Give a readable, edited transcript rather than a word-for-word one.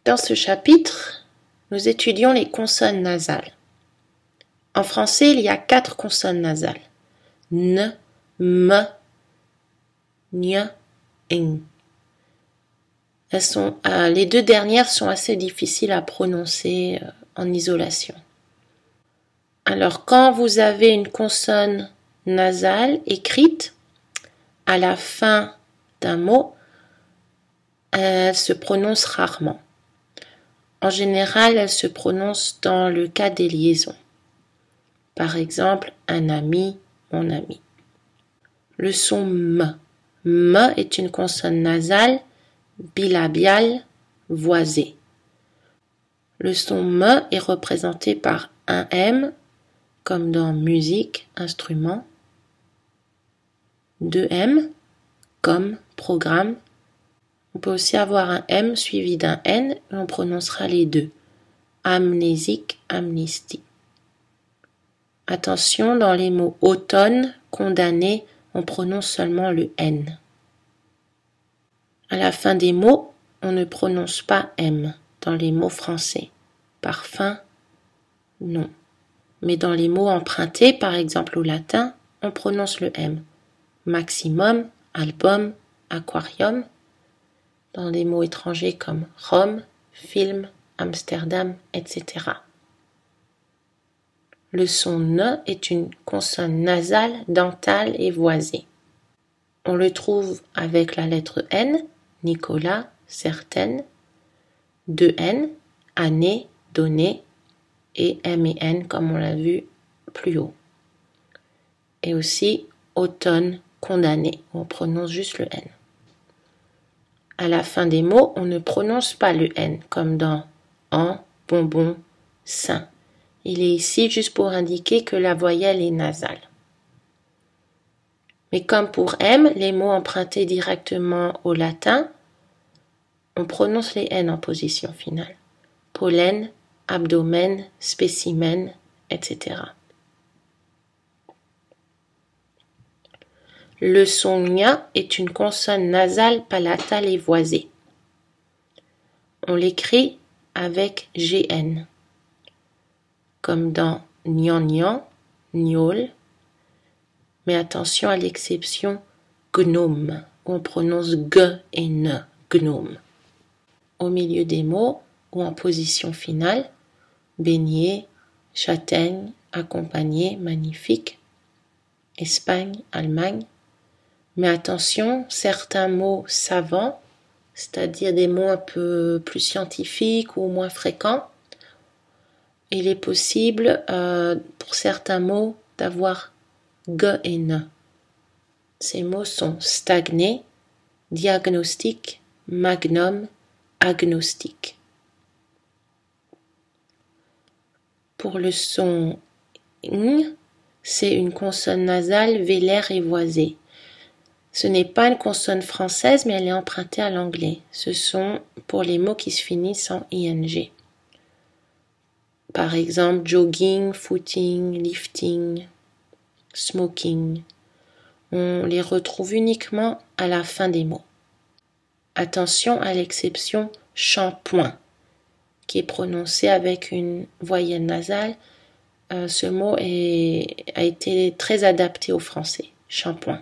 Dans ce chapitre, nous étudions les consonnes nasales. En français, il y a 4 consonnes nasales. N, M, N, N. Les 2 dernières sont assez difficiles à prononcer en isolation. Alors, quand vous avez une consonne nasale écrite à la fin d'un mot, elle se prononce rarement. En général, elle se prononce dans le cas des liaisons. Par exemple, un ami, mon ami. Le son M. M est une consonne nasale, bilabiale, voisée. Le son M est représenté par un M, comme dans musique, instrument. 2 M, comme programme. On peut aussi avoir un M suivi d'un N et on prononcera les deux. Amnésique, amnistie. Attention, dans les mots automne, condamné, on prononce seulement le N. À la fin des mots, on ne prononce pas M dans les mots français. Parfum, non. Mais dans les mots empruntés, par exemple au latin, on prononce le M. Maximum, album, aquarium. Dans des mots étrangers comme Rome, film, Amsterdam, etc. Le son N est une consonne nasale, dentale et voisée. On le trouve avec la lettre N, Nicolas, certaine, 2 N, année, donnée, et M et N comme on l'a vu plus haut. Et aussi automne, condamné, on prononce juste le N. À la fin des mots, on ne prononce pas le N, comme dans en, bonbon, sein. Il est ici juste pour indiquer que la voyelle est nasale. Mais comme pour M, les mots empruntés directement au latin, on prononce les N en position finale. Pollen, abdomen, spécimen, etc. Le son gna est une consonne nasale, palatale et voisée. On l'écrit avec GN, comme dans gnan, gnôle, mais attention à l'exception gnome, où on prononce G et N, gnome. Au milieu des mots, ou en position finale, beignet, châtaigne, accompagné, magnifique, Espagne, Allemagne. Mais attention, certains mots savants, c'est-à-dire des mots un peu plus scientifiques ou moins fréquents, il est possible pour certains mots d'avoir G et N. Ces mots sont stagné, diagnostic, magnum, agnostique. Pour le son ng, c'est une consonne nasale, vélaire et voisée. Ce n'est pas une consonne française, mais elle est empruntée à l'anglais. Ce sont pour les mots qui se finissent en ing. Par exemple, jogging, footing, lifting, smoking. On les retrouve uniquement à la fin des mots. Attention à l'exception shampoing, qui est prononcé avec une voyelle nasale. Ce mot a été très adapté au français, shampoing.